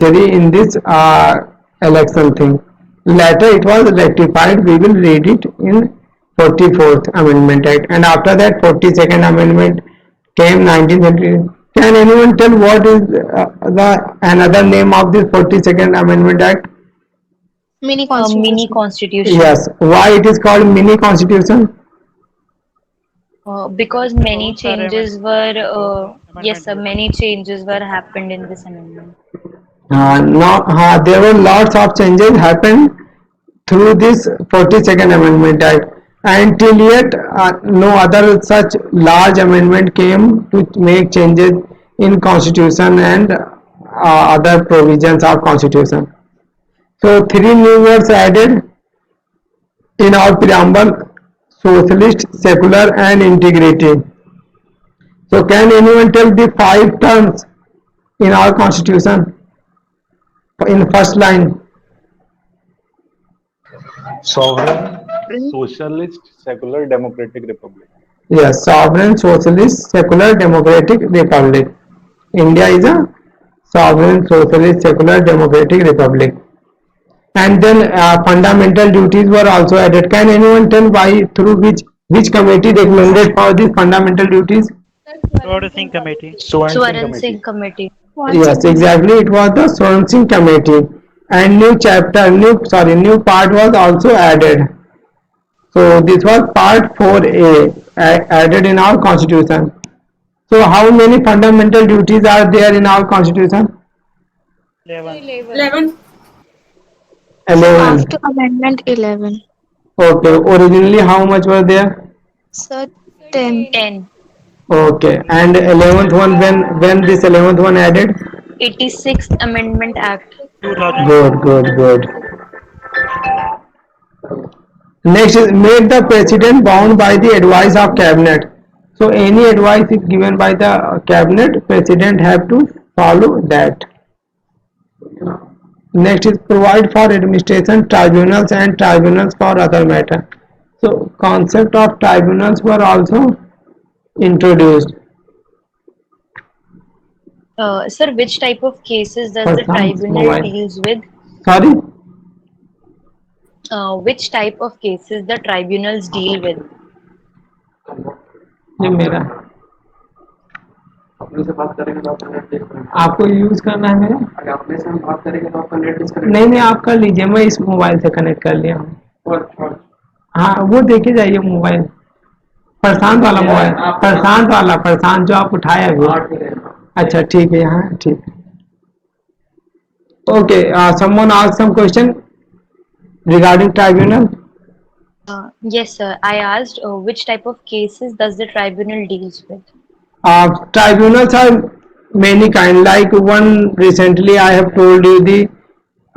in this election thing. Later it was rectified. We will read it in 44th Amendment Act, and after that 42nd Amendment came 1930. Can anyone tell what is the another name of this 42nd Amendment Act? Mini Mini constitution. constitution. Yes. Why it is called mini constitution? Because many changes were, yes, sir, many changes were happened in this amendment. No, there were lots of changes happened through this 42nd Amendment Act. Until yet, no other such large amendment came to make changes in Constitution and other provisions of Constitution. So three new words added in our preamble: socialist, secular, and integrity. So can anyone tell the five terms in our Constitution in first line? Sovereign, socialist, secular, democratic republic. Yes, sovereign, socialist, secular, democratic republic. India is a sovereign, socialist, secular, democratic republic. And then fundamental duties were also added. Can anyone tell why, through which committee recommended for these fundamental duties? Swarn Singh Committee. Swan Singh Swaran Singh committee. Committee. Yes, exactly. It was the Swan Singh committee, and new part was also added. So this was part 4A added in our constitution. So how many fundamental duties are there in our constitution? 11. 11. 11. After Amendment 11. Okay. Originally how much were there? Sir, 10. 10. Okay. And 11th one, when this 11th one added? 86th Amendment Act. 2000. Good. Next is make the president bound by the advice of cabinet. So any advice is given by the cabinet, president have to follow that. Next is provide for administration tribunals and tribunals for other matter. So concept of tribunals were also introduced. Sir, which type of cases does the First one, tribunal mobile. deals with? Sorry? Which type of cases the tribunals deal with? ये मेरा आपको use करना है मेरा नहीं आप कर लीजिए मैं इस मोबाइल से कनेक्ट कर लिया हूँ हाँ वो देखे जाइए मोबाइल प्रशांत वाला प्रशांत जो आप उठाए अभी अच्छा ठीक है हाँ ठीक okay someone ask some question regarding tribunal. Yes, sir. I asked which type of cases does the tribunal deals with? Tribunals are many kind. Like one recently I have told you the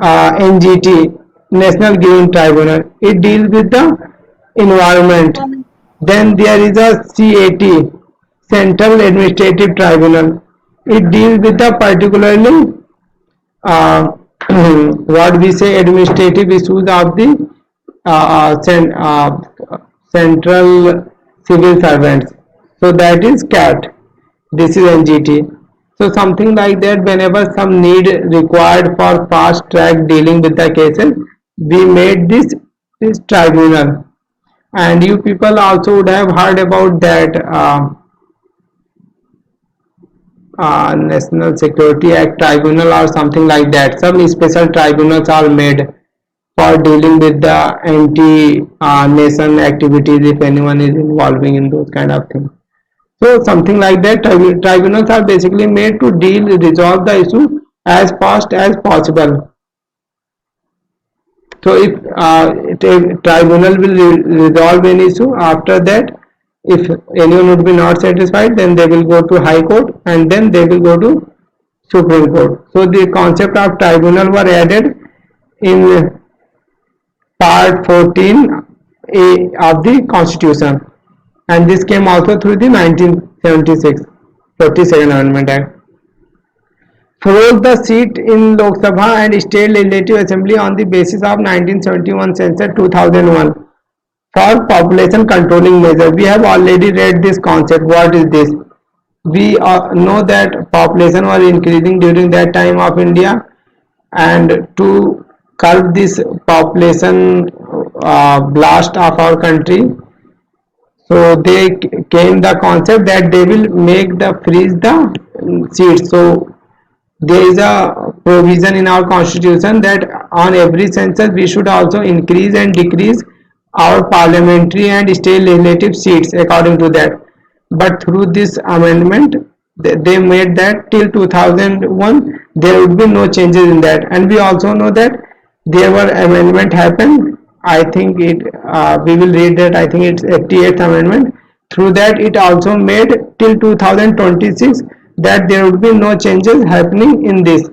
NGT, National Green Tribunal. It deals with the environment. Then there is a CAT, Central Administrative Tribunal. It deals with the particularly what we say administrative issues of the central civil servants. So that is CAT. This is NGT. So something like that. Whenever some need required for fast track dealing with the cases, we made this tribunal. And you people also would have heard about that National Security Act Tribunal or something like that. Some special tribunals are made for dealing with the anti-nation activities if anyone is involving in those kind of things. So something like that. Tribunals are basically made to resolve the issue as fast as possible. So if a tribunal will resolve an issue, after that, if anyone would be not satisfied, then they will go to High Court and then they will go to Supreme Court. So the concept of tribunal were added in part 14A of the Constitution, and this came also through the 1976 42nd Amendment Act. Froze the seat in Lok Sabha and State Legislative Assembly on the basis of 1971 census 2001 for population controlling measure. We have already read this concept. What is this? We know that population was increasing during that time of India, and to curb this population blast of our country. So they came the concept that they will make the freeze the seats. So there is a provision in our constitution that on every census we should also increase and decrease our parliamentary and state legislative seats according to that. But through this amendment they made that till 2001 there would be no changes in that. And we also know that there were amendment happened. I think it we will read that. I think it's 88th amendment. Through that it also made till 2026 that there would be no changes happening in this.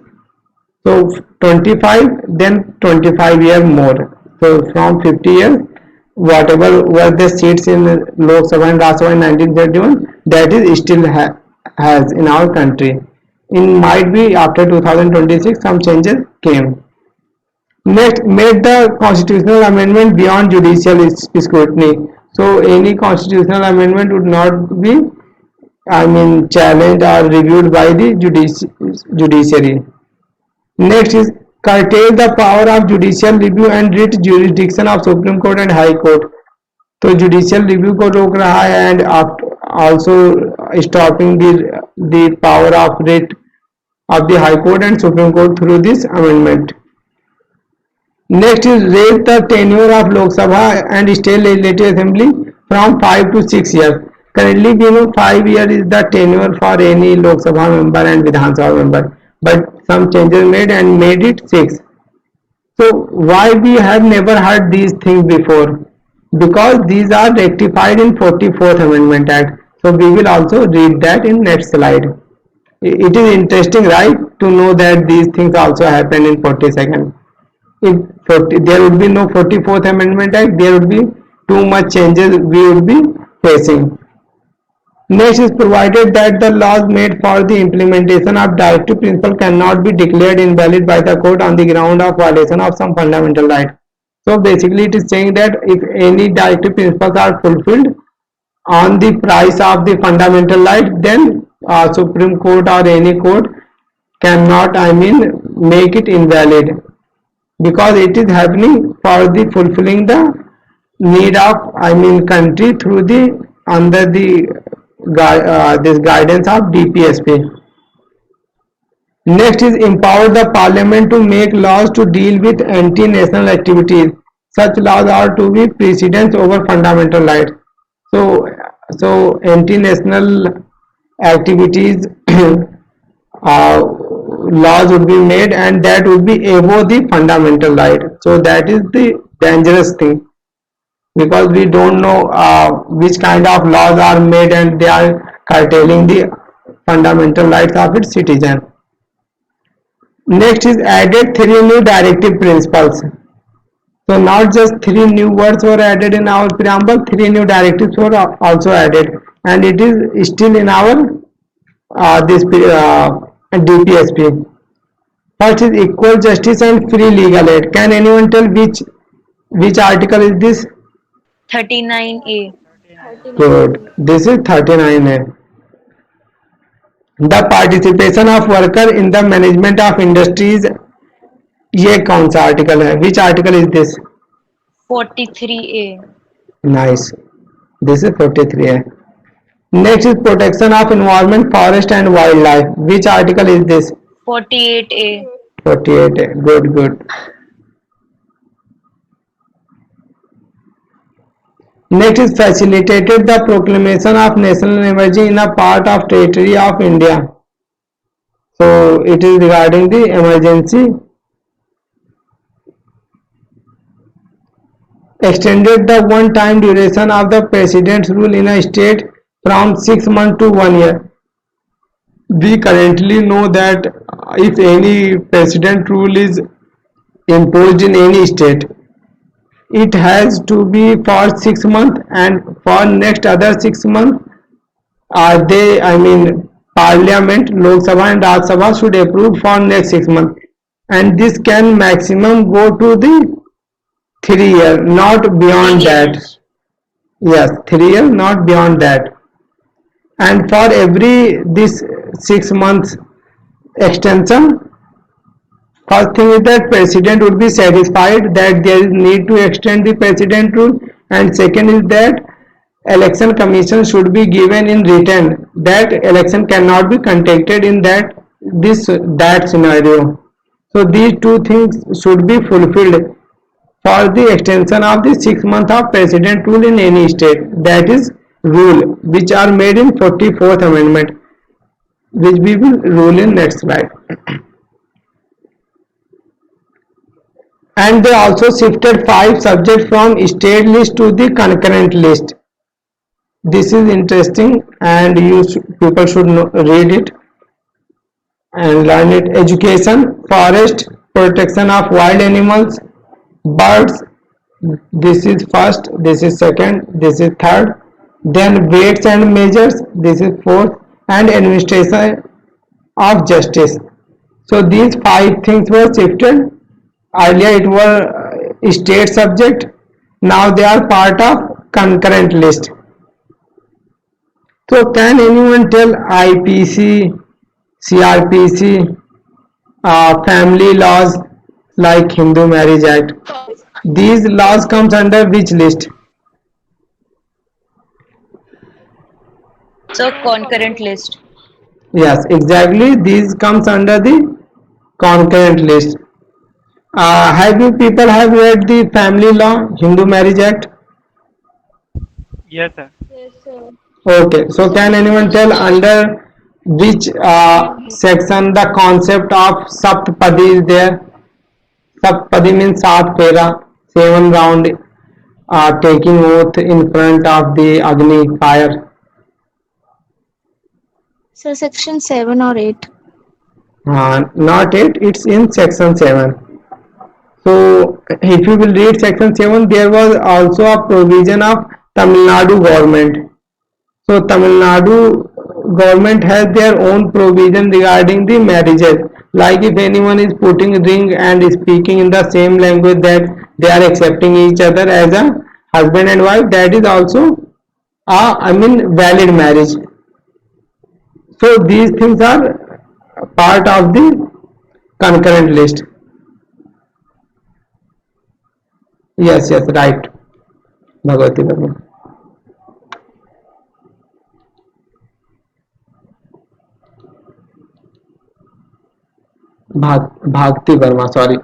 So 25 then 25 year more. So from 50 years whatever were the seats in Lok Sabha and Rajya Sabha in 1931 that is still has in our country. In might be after 2026 some changes came. Next, made the constitutional amendment beyond judicial scrutiny. So any constitutional amendment would not be, I mean, challenged or reviewed by the judiciary. Next is curtail the power of judicial review and writ jurisdiction of Supreme Court and High Court. तो judicial review को रोक रहा है and also stopping the power of writ of the High Court and Supreme Court through this amendment. Next is raise the tenure of Lok Sabha and State Legislative Assembly from 5 to 6 years. Currently, we know 5 years is the tenure for any Lok Sabha member and Vidhan Sabha member, but some changes made and made it 6. So why we have never heard these things before? Because these are rectified in 44th Amendment Act. So we will also read that in next slide. It is interesting, right, to know that these things also happen in 42nd. If there would be no 44th Amendment Act, there would be too much changes we would be facing. Next is provided that the laws made for the implementation of directive principle cannot be declared invalid by the court on the ground of violation of some fundamental right. So basically it is saying that if any directive principles are fulfilled on the price of the fundamental right, then Supreme Court or any court cannot, I mean, make it invalid, because it is happening for the fulfilling the need of, I mean, country through the under the this guidance of DPSP. Next is empower the parliament to make laws to deal with anti-national activities. Such laws are to be precedence over fundamental rights. So anti-national activities laws would be made and that would be above the fundamental right. So that is the dangerous thing, because we don't know which kind of laws are made and they are curtailing the fundamental rights of its citizen. Next is added 3 new directive principles. So not just 3 new words were added in our preamble, 3 new directives were also added, and it is still in our this DPSP. First is equal justice and free legal aid. Can anyone tell which article is this? 39A. Good. This is 39A. The participation of worker in the management of industries. ये कौन सा article है? Which article is this? 43A. Nice. This is 43A. Next is protection of environment, forest and wildlife. Which article is this? 48A. 48A. Good, good. Next is facilitated the proclamation of national emergency in a part of territory of India. So it is regarding the emergency. Extended the one-time duration of the president's rule in a state from 6 months to 1 year. We currently know that if any president rule is imposed in any state, it has to be for 6 months, and for next other 6 months Parliament, Lok Sabha and Rajya Sabha should approve for next 6 months, and this can maximum go to the 3 years, not beyond that. Yes, 3 years, not beyond that. And for every this 6 months extension, First thing is that president would be satisfied that there is need to extend the president rule, and second is that election commission should be given in written that election cannot be conducted in that scenario. So these two things should be fulfilled for the extension of the 6 month of president rule in any state, that is rule which are made in 44th amendment, which we will rule in next slide. And they also shifted 5 subjects from state list to the concurrent list. This is interesting, and people should read it and learn it. Education, forest, protection of wild animals, birds, this is first, this is second, this is third. Then weights and measures, this is fourth, and administration of justice. So these 5 things were shifted. Earlier it were state subject, now they are part of concurrent list. So can anyone tell IPC, CRPC, family laws like Hindu Marriage Act, these laws comes under which list? So concurrent list. Yes, exactly, these comes under the concurrent list. Have you people have read the family law, Hindu Marriage Act? Yes, sir. Okay, so can anyone tell under which section the concept of Saptapadi is there? Saptapadi means Saat Phera, 7 round taking oath in front of the Agni fire. So section 7 or 8. Not 8, it's in section 7. So if you will read section 7, there was also a provision of Tamil Nadu government. So Tamil Nadu government has their own provision regarding the marriages. Like if anyone is putting ring and speaking in the same language that they are accepting each other as a husband and wife, that is also valid marriage. So these things are part of the concurrent list. Yes, right. Bhagavati Verma. Bhakti Verma, sorry.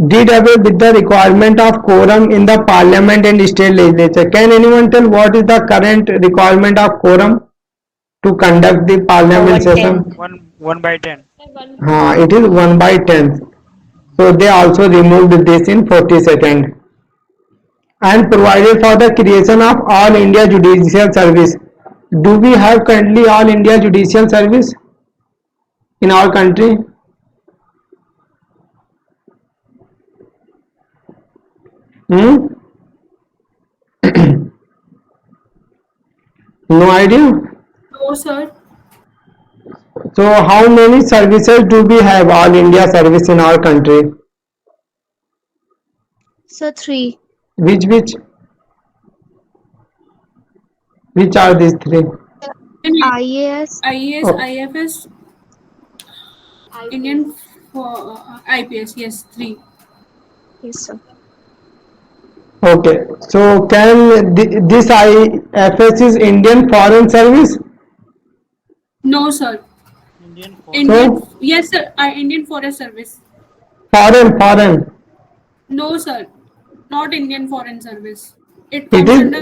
Did away with the requirement of quorum in the parliament and state legislature. Can anyone tell what is the current requirement of quorum to conduct the parliament session? 1 by 10. It is 1 by 10. So they also removed this in 42nd. And provided for the creation of All India Judicial Service. Do we have currently All India Judicial Service in our country? No idea? No, sir. So how many services do we have All India Service in our country? So 3. Which are these 3? IAS. IAS, Oh. IFS, Indian IPS. Yes, 3. Yes, sir. Okay, so can this IFS is Indian Foreign Service? No, sir. Indian Indian. Yes, sir. Indian Forest Service. Foreign. No, sir. Not Indian Foreign Service. It It comes is- under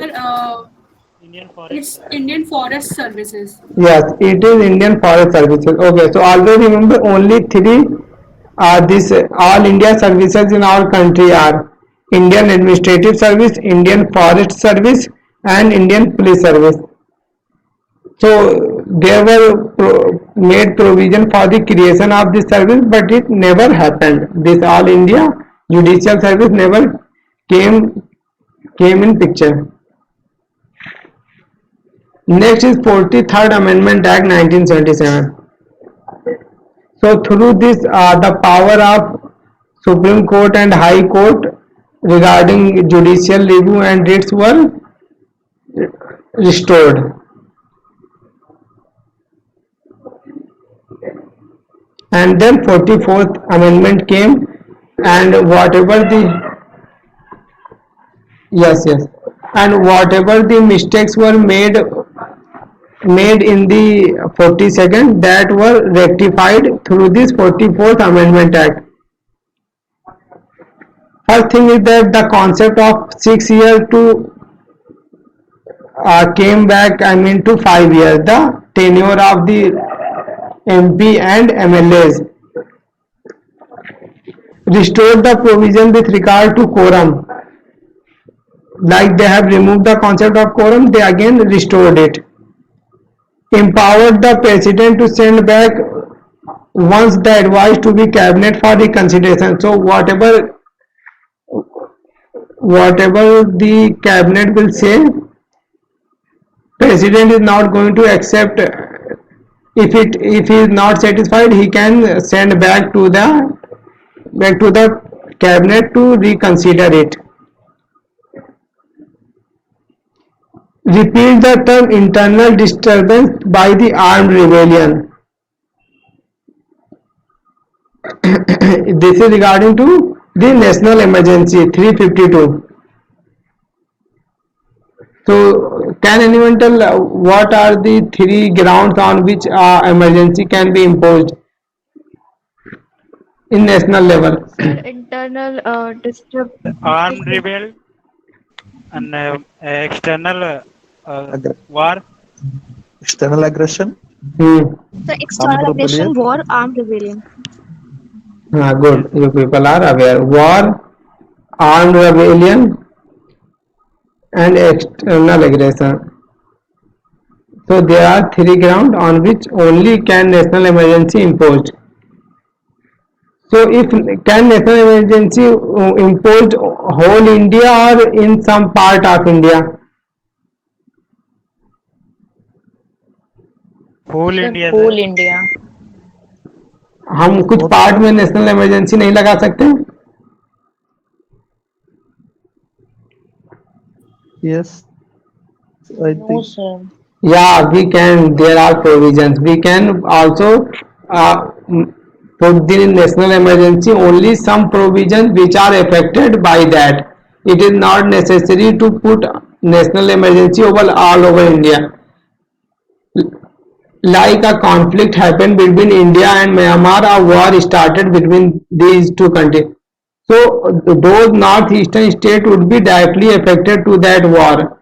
Indian Forest. it's Indian Forest Services. Yes, it is Indian Forest Services. Okay, so always remember only 3 this All India services in our country are Indian Administrative Service, Indian Forest Service, and Indian Police Service. So there were made provision for the creation of this service, but it never happened. This All India Judicial Service never came in picture. Next is 43rd Amendment Act 1977. So through this the power of Supreme Court and High Court regarding judicial review and writs were restored. and then 44th amendment came, and whatever the yes, and whatever the mistakes were made in the 42nd, that were rectified through this 44th amendment act. First thing is that the concept of 6 years to came back, I mean, to 5 years, the tenure of the MP and MLAs. Restored the provision with regard to quorum. Like they have removed the concept of quorum, they again restored it. Empowered the president to send back once the advice to the cabinet for reconsideration. So whatever the cabinet will say, president is not going to accept. If he is not satisfied, he can send back to the cabinet to reconsider it. Repeat the term internal disturbance by the armed rebellion. This is regarding to the national emergency 352. So can anyone tell what are the 3 grounds on which emergency can be imposed in national level? Sir, internal Armed rebel and external war. External aggression, the armed external aggression, rebellion, war, armed rebellion. Good, you people are aware. War, armed rebellion, and external aggression. So there are 3 grounds on which only can national emergency imposed. So if can national emergency imposed whole India or in some part of India? Whole India. Whole India. हम कुछ part में national emergency नहीं लगा सकते? yes, I No, think sir. Yeah, we can. There are provisions. We can also put the national emergency only some provisions which are affected by that. It is not necessary to put national emergency over all over India. Like a conflict happened between India and Myanmar, a war started between these two countries. So those northeastern states would be directly affected to that war.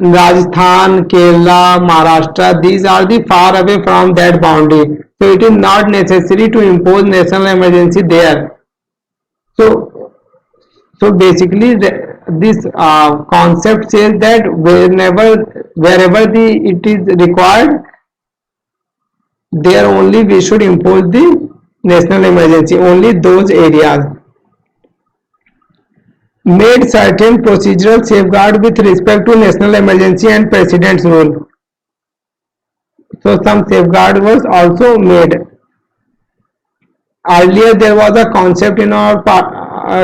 Rajasthan, Kerala, Maharashtra, these are the far away from that boundary. So it is not necessary to impose national emergency there. So basically this concept says that wherever it is required, there only we should impose the national emergency, only those areas. Made certain procedural safeguard with respect to national emergency and president's rule. So some safeguard was also made. Earlier there was a concept in our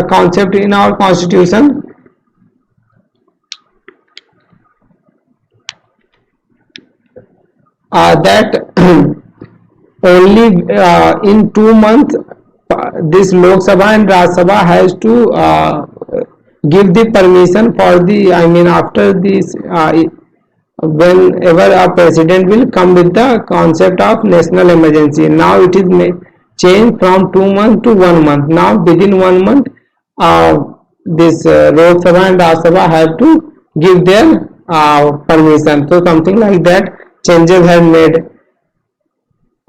constitution that only in 2 months this Lok Sabha and Raj Sabha has to give the permission for the, I mean, after this whenever a president will come with the concept of national emergency. Now it is changed from 2 months to 1 month. Now within 1 month this Lok Sabha and Raj Sabha have to give their permission. So something like that changes have made.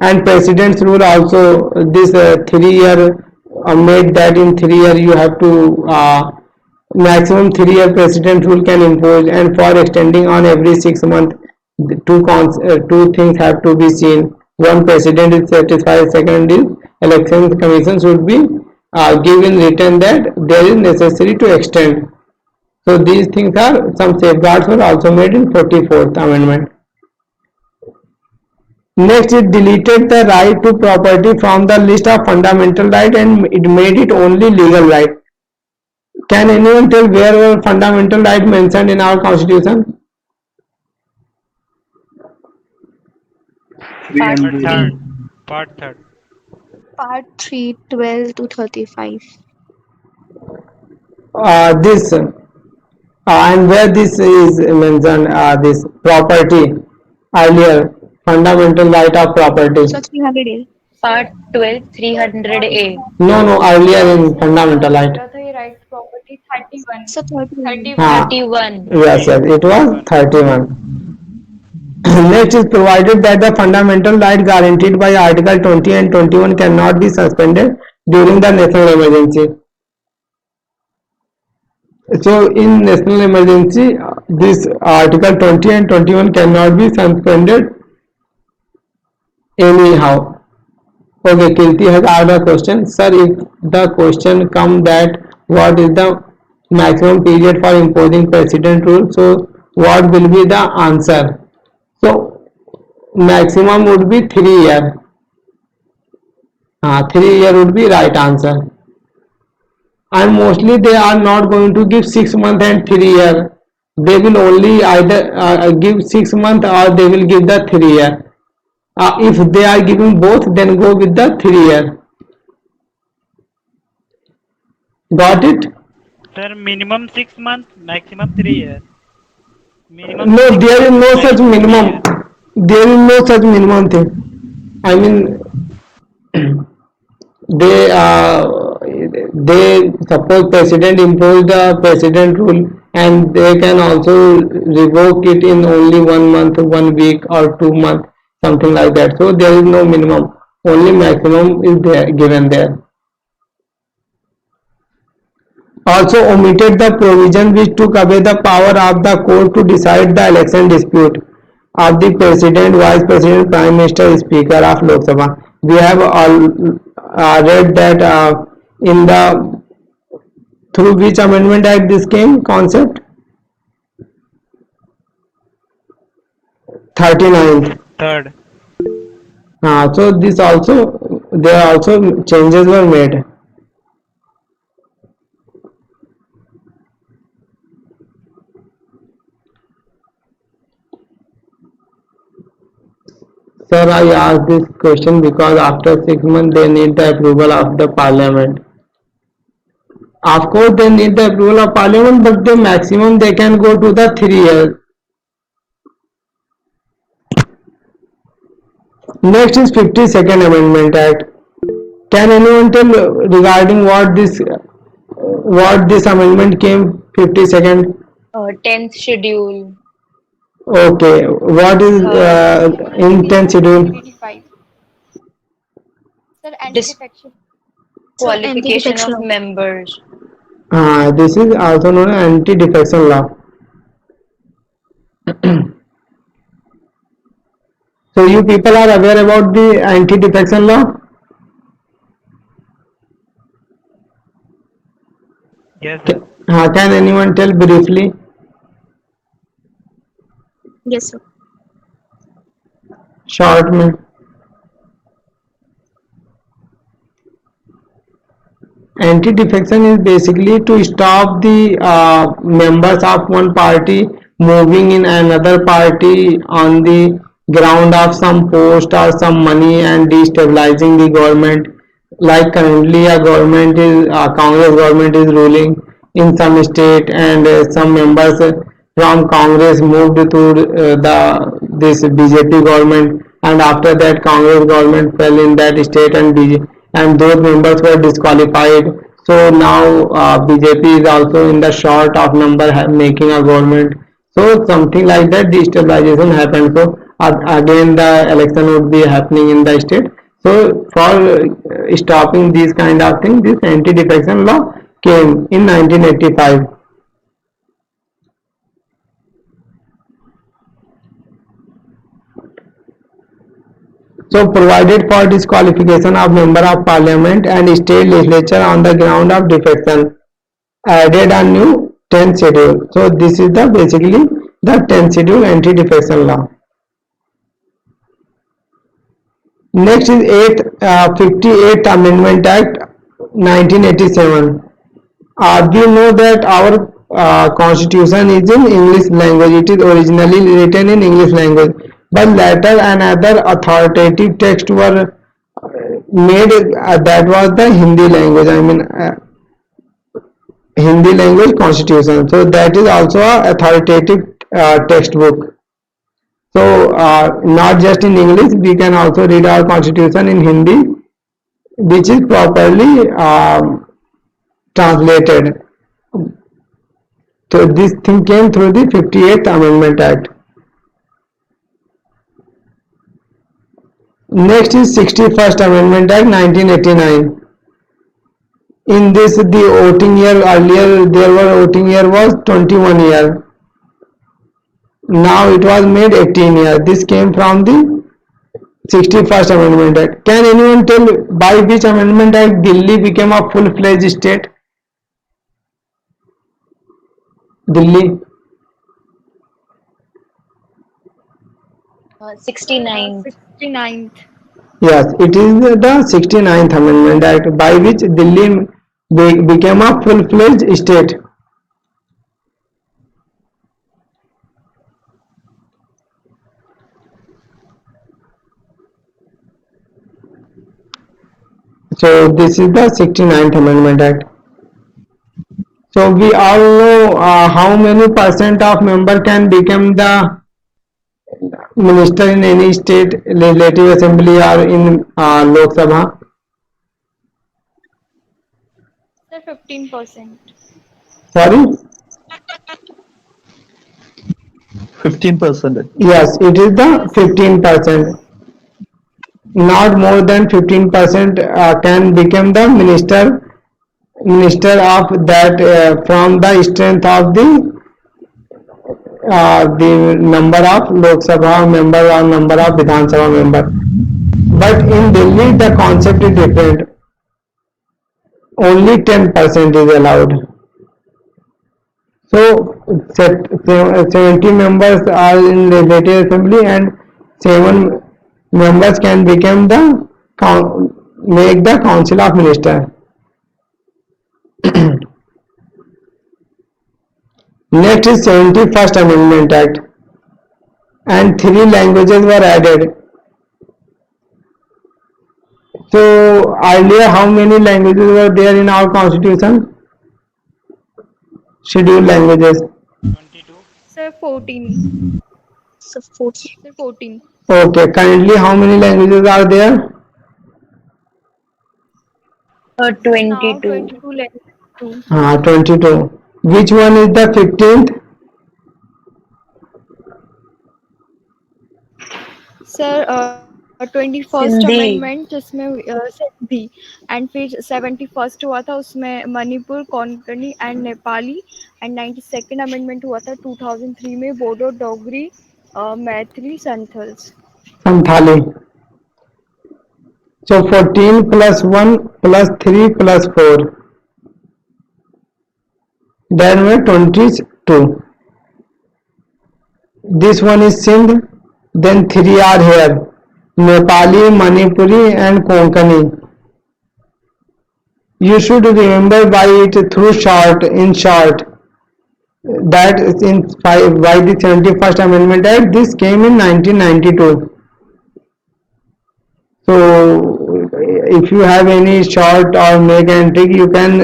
And president's rule also, this 3 year made that in 3 year you have to maximum 3 year president rule can impose, and for extending on every 6 months two things have to be seen. One, president is satisfied. Second is election commission should be given written that there is necessary to extend. So these things are, some safeguards were also made in 44th amendment. Next, it deleted the right to property from the list of fundamental rights and it made it only legal right. Can anyone tell where were fundamental rights mentioned in our constitution? Part third. Part 3, 12 to 35. This and where this is mentioned, this property earlier, fundamental right of property. So 300A. Part 12, 300A. No, earlier in fundamental right. Right property 31. So 31. Ah, 31. yes, it was 31. Next is provided that the fundamental right guaranteed by Article 20 and 21 cannot be suspended during the national emergency. So in national emergency, this Article 20 and 21 cannot be suspended anyhow. Okay, Kirti has asked a question. Sir, if the question come that what is the maximum period for imposing precedent rule, so what will be the answer? So maximum would be 3 years. 3 years would be right answer. And mostly they are not going to give 6 months and 3 years. They will only either give 6 months or they will give the 3 years. If they are giving both, then go with the 3 years. Got it? Sir, minimum 6 months, maximum 3 years. Minimum No, 6 there is months, no such maximum 3 minimum. years. There is no such minimum thing. I mean, they suppose president impose the president rule and they can also revoke it in only 1 month, 1 week or 2 months, something like that. So there is no minimum, only maximum is there given there. Also omitted the provision which took away the power of the court to decide the election dispute of the president, vice president, prime minister, speaker of Lok Sabha. We have all read that in the through which amendment act this came concept 39th. Third. So this also there also changes were made. Sir, I asked this question because after 6 months they need the approval of the parliament. Of course, they need the approval of parliament, but the maximum they can go to the 3 years. Next is 52nd Amendment Act. Can anyone tell regarding what this amendment came? 52nd. 10th schedule. Okay, what is in 10th schedule? 85. Sir, anti-defection. Qualification anti-defection of law. members. This is also known as anti-defection law. So you people are aware about the anti-defection law? Yes, sir. Can anyone tell briefly? Yes, sir. Short में. Anti-defection is basically to stop the members of one party moving in another party on the ground of some post or some money and destabilizing the government. Like currently a government is Congress government is ruling in some state and some members from Congress moved to this BJP government, and after that Congress government fell in that state and those members were disqualified. So now BJP is also in the short of number making a government. So something like that destabilization happened. So again the election would be happening in the state. So for stopping these kind of things, this anti-defection law came in 1985. So provided for disqualification of member of parliament and state legislature on the ground of defection, added a new 10th schedule. So this is the basically the 10th schedule anti-defection law. Next is 58th Amendment Act 1987. We know that our constitution is in English language. It is originally written in English language, but later another authoritative text were made that was the Hindi language. I mean, Hindi language constitution. So that is also a authoritative textbook. So not just in English, we can also read our constitution in Hindi, which is properly translated. So this thing came through the 58th Amendment Act. Next is 61st Amendment Act 1989. In this, the voting year earlier there were voting year was 21 year. Now it was made 18 year. This came from the 61st Amendment Act. Can anyone tell by which Amendment Act Delhi became a full-fledged state? Delhi. 69. 69th. Yes, it is the 69th Amendment Act by which Delhi became a full-fledged state. So this is the 69th Amendment Act. So we all know how many percent of member can become the minister in any state legislative assembly or in Lok Sabha. Sir, 15%. Sorry? 15%. Yes, it is the 15%. Not more than 15% can become the minister of that from the strength of the number of Lok Sabha member or number of Vidhan Sabha member. But in Delhi the concept is different. Only 10% is allowed. So 70 members are in legislative assembly and 7 members can become make the council of minister. Next is 71st Amendment Act, and 3 languages were added. So earlier how many languages were there in our constitution? Scheduled languages. 22. Sir, 14. So 14. Sir, 14. Okay, currently how many languages are there? 22. Now 22 languages. 22. Which one is the 15th? Sir 21st Hindi. Amendment जिसमें Sindhi and फिर 71st हुआ था उसमें Manipur Konkani and Nepali and 92nd amendment हुआ था 2003 में Bodo Dogri Maithili Santhals Santhali. So 14 plus 1 plus 3 plus 4. That were 22. This one is Sindh. Then 3 are here. Nepali, Manipuri and Konkani. You should remember by it through short, in short. That is by the 71st Amendment Act, this came in 1992. So if you have any short or make and trick, you can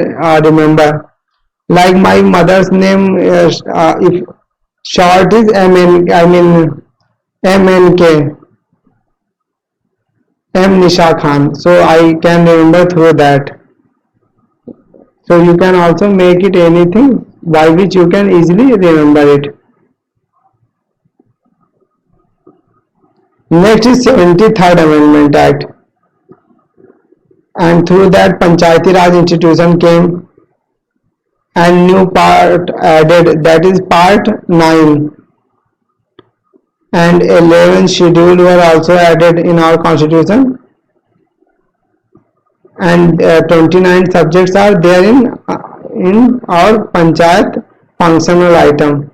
remember. Like my mother's name, if short is MNK, M Nisha Khan. So I can remember through that. So you can also make it anything by which you can easily remember it. Next is 73rd Amendment Act, and through that Panchayati Raj institution came and new part added, that is part 9, and 11 schedule were also added in our constitution, and 29 subjects are there in our Panchayat functional item.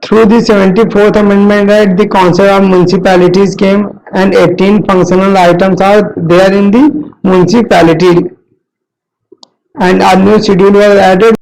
Through the 74th Amendment Act, the concept of municipalities came and 18 functional items are there in the municipality, and a new schedule was added.